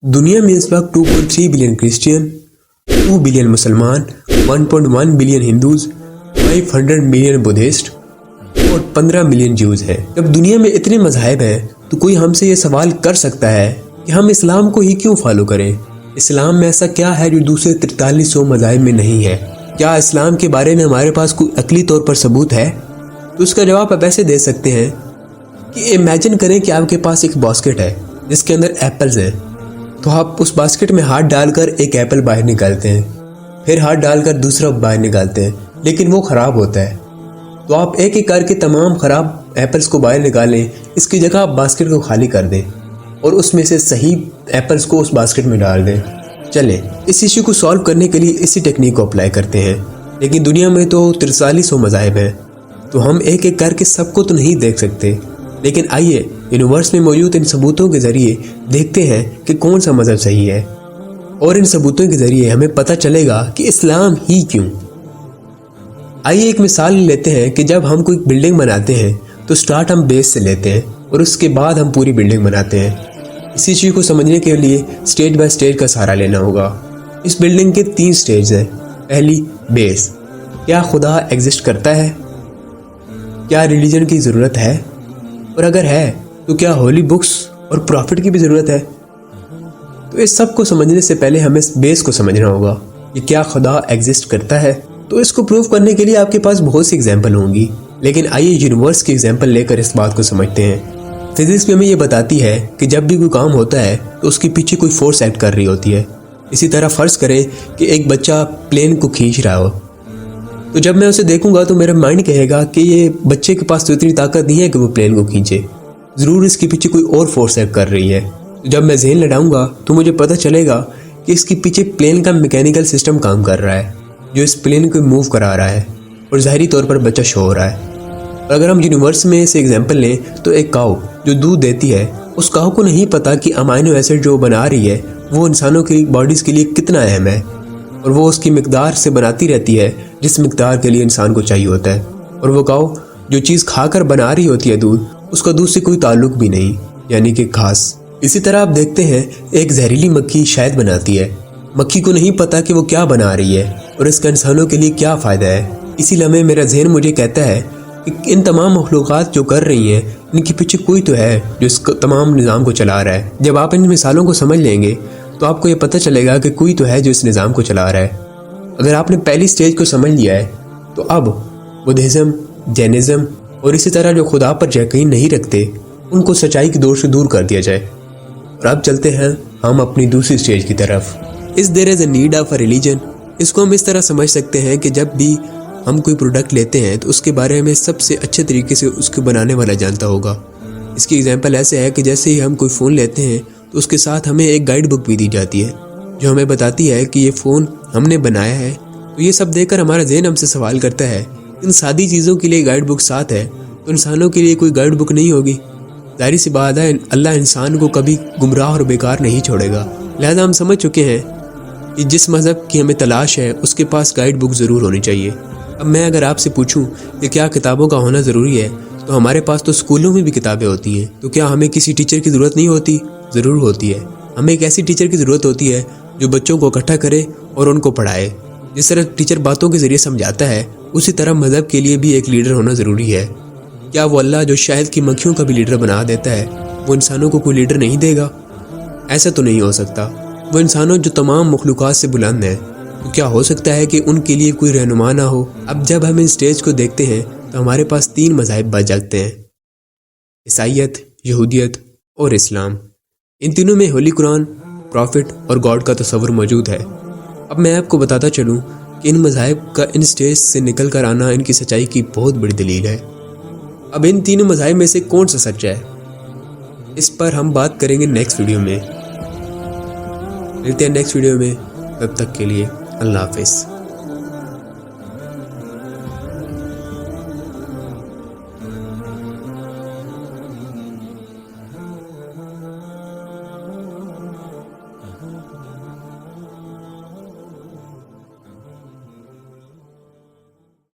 دنیا میں اس وقت 2.3 بلین کرسچین، 2 بلین مسلمان، 1.1 بلین ہندوز، 500 ملین بدھسٹ اور 15 ملین جیوز ہیں۔ جب دنیا میں اتنے مذاہب ہیں تو کوئی ہم سے یہ سوال کر سکتا ہے کہ ہم اسلام کو ہی کیوں فالو کریں؟ اسلام میں ایسا کیا ہے جو دوسرے 4300 مذاہب میں نہیں ہے؟ کیا اسلام کے بارے میں ہمارے پاس کوئی عقلی طور پر ثبوت ہے؟ تو اس کا جواب آپ ایسے دے سکتے ہیں کہ امیجن کریں کہ آپ کے پاس ایک باسکٹ ہے جس کے اندر ایپلز ہیں، تو آپ اس باسکٹ میں ہاتھ ڈال کر ایک ایپل باہر نکالتے ہیں، پھر ہاتھ ڈال کر دوسرا باہر نکالتے ہیں، لیکن وہ خراب ہوتا ہے۔ تو آپ ایک ایک کر کے تمام خراب ایپلز کو باہر نکالیں، اس کی جگہ آپ باسکٹ کو خالی کر دیں اور اس میں سے صحیح ایپلز کو اس باسکٹ میں ڈال دیں۔ چلیں اس ایشو کو سالو کرنے کے لیے اسی ٹیکنیک کو اپلائی کرتے ہیں، لیکن دنیا میں تو 4300 مذاہب ہیں، تو ہم ایک ایک کر کے سب کو تو نہیں دیکھ سکتے، لیکن آئیے یونیورس میں موجود ان ثبوتوں کے ذریعے دیکھتے ہیں کہ کون سا مذہب صحیح ہے، اور ان ثبوتوں کے ذریعے ہمیں پتہ چلے گا کہ اسلام ہی کیوں۔ آئیے ایک مثال لیتے ہیں کہ جب ہم کوئی بلڈنگ بناتے ہیں تو سٹارٹ ہم بیس سے لیتے ہیں اور اس کے بعد ہم پوری بلڈنگ بناتے ہیں۔ اسی چیز کو سمجھنے کے لیے سٹیج بائی سٹیج کا سہارا لینا ہوگا۔ اس بلڈنگ کے 3 سٹیج ہیں۔ پہلی، بیس۔ کیا خدا ایگزسٹ کرتا ہے؟ کیا ریلیجن کی ضرورت ہے؟ اور اگر ہے تو کیا ہولی بکس اور پروفٹ کی بھی ضرورت ہے؟ تو اس سب کو سمجھنے سے پہلے ہمیں بیس کو سمجھنا ہوگا کہ کیا خدا ایگزسٹ کرتا ہے۔ تو اس کو پروف کرنے کے لیے آپ کے پاس بہت سی ایگزامپل ہوں گی، لیکن آئیے یونیورس کی ایگزامپل لے کر اس بات کو سمجھتے ہیں۔ فزکس میں ہمیں یہ بتاتی ہے کہ جب بھی کوئی کام ہوتا ہے تو اس کے پیچھے کوئی فورس ایکٹ کر رہی ہوتی ہے۔ اسی طرح فرض کریں کہ ایک بچہ پلین کو کھینچ رہا ہو، تو جب میں اسے دیکھوں گا تو میرا مائنڈ کہے گا کہ یہ بچے کے پاس تو اتنی طاقت نہیں ہے کہ وہ پلین کو کھینچے، ضرور اس کے پیچھے کوئی اور فورس ایکٹ کر رہی ہے۔ جب میں ذہن لڑاؤں گا تو مجھے پتہ چلے گا کہ اس کے پیچھے پلین کا میکینیکل سسٹم کام کر رہا ہے جو اس پلین کو موو کرا رہا ہے، اور ظاہری طور پر بچہ شو ہو رہا ہے۔ اور اگر ہم یونیورس میں سے ایگزامپل لیں تو ایک کاؤ جو دودھ دیتی ہے، اس کاؤ کو نہیں پتا کہ امائنو ایسڈ جو بنا رہی ہے وہ انسانوں کی باڈیز کے لیے کتنا اہم ہے، اور وہ اس کی مقدار سے بناتی رہتی ہے جس مقدار کے لیے انسان کو چاہیے ہوتا ہے۔ اور وہ کاؤ جو چیز کھا کر بنا رہی ہوتی ہے دودھ، اس کا دودھ سے کوئی تعلق بھی نہیں، یعنی کہ گھاس۔ اسی طرح آپ دیکھتے ہیں ایک زہریلی مکھی شہد بناتی ہے، مکھی کو نہیں پتا کہ وہ کیا بنا رہی ہے اور اس کا انسانوں کے لیے کیا فائدہ ہے۔ اسی لمحے میرا ذہن مجھے کہتا ہے کہ ان تمام مخلوقات جو کر رہی ہیں ان کے پیچھے کوئی تو ہے جو اس تمام نظام کو چلا رہا ہے۔ جب آپ ان مثالوں کو سمجھ لیں گے تو آپ کو یہ پتہ چلے گا کہ کوئی تو ہے جو اس نظام کو چلا رہا ہے۔ اگر آپ نے پہلی سٹیج کو سمجھ لیا ہے تو اب بدھزم، جینزم اور اسی طرح جو خدا پر یقین نہیں رکھتے ان کو سچائی کی دور سے دور کر دیا جائے۔ اور اب چلتے ہیں ہم اپنی دوسری سٹیج کی طرف۔ اس there is a need of a religion. اس کو ہم اس طرح سمجھ سکتے ہیں کہ جب بھی ہم کوئی پروڈکٹ لیتے ہیں تو اس کے بارے میں سب سے اچھے طریقے سے اس کو بنانے والا جانتا ہوگا۔ اس کی ایگزامپل ایسے ہے کہ جیسے ہی ہم کوئی فون لیتے ہیں تو اس کے ساتھ ہمیں ایک گائیڈ بک بھی دی جاتی ہے جو ہمیں بتاتی ہے کہ یہ فون ہم نے بنایا ہے۔ تو یہ سب دیکھ کر ہمارا ذہن ہم سے سوال کرتا ہے ان سادی چیزوں کے لیے گائیڈ بک ساتھ ہے تو انسانوں کے لیے کوئی گائیڈ بک نہیں ہوگی؟ ظاہر سی بات ہے اللہ انسان کو کبھی گمراہ اور بیکار نہیں چھوڑے گا۔ لہذا ہم سمجھ چکے ہیں کہ جس مذہب کی ہمیں تلاش ہے اس کے پاس گائیڈ بک ضرور ہونی چاہیے۔ اب میں اگر آپ سے پوچھوں کہ کیا کتابوں کا ہونا ضروری ہے، تو ہمارے پاس تو اسکولوں میں بھی کتابیں ہوتی ہیں، تو کیا ہمیں کسی ٹیچر کی ضرورت نہیں ہوتی؟ ضرور ہوتی ہے۔ ہمیں ایک ایسی ٹیچر کی ضرورت ہوتی ہے جو بچوں کو اکٹھا کرے اور ان کو پڑھائے۔ جس طرح ٹیچر باتوں کے ذریعے سمجھاتا ہے، اسی طرح مذہب کے لیے بھی ایک لیڈر ہونا ضروری ہے۔ کیا وہ اللہ جو شہد کی مکھیوں کا بھی لیڈر بنا دیتا ہے، وہ انسانوں کو کوئی لیڈر نہیں دے گا؟ ایسا تو نہیں ہو سکتا۔ وہ انسانوں جو تمام مخلوقات سے بلند ہیں، تو کیا ہو سکتا ہے کہ ان کے لیے کوئی رہنما نہ ہو؟ اب جب ہم ان سٹیج کو دیکھتے ہیں تو ہمارے پاس 3 مذاہب بچ جاتے ہیں، عیسائیت، یہودیت اور اسلام۔ ان تینوں میں ہولی قرآن، پروفٹ اور گاڈ کا تصور موجود ہے۔ اب میں آپ کو بتاتا چلوں کہ ان مذاہب کا ان سٹیج سے نکل کر آنا ان کی سچائی کی بہت بڑی دلیل ہے۔ اب ان تینوں مذاہب میں سے کون سا سچ ہے، اس پر ہم بات کریں گے نیکسٹ ویڈیو میں۔ ملتے ہیں نیکسٹ ویڈیو میں، تب تک کے لیے اللہ حافظ۔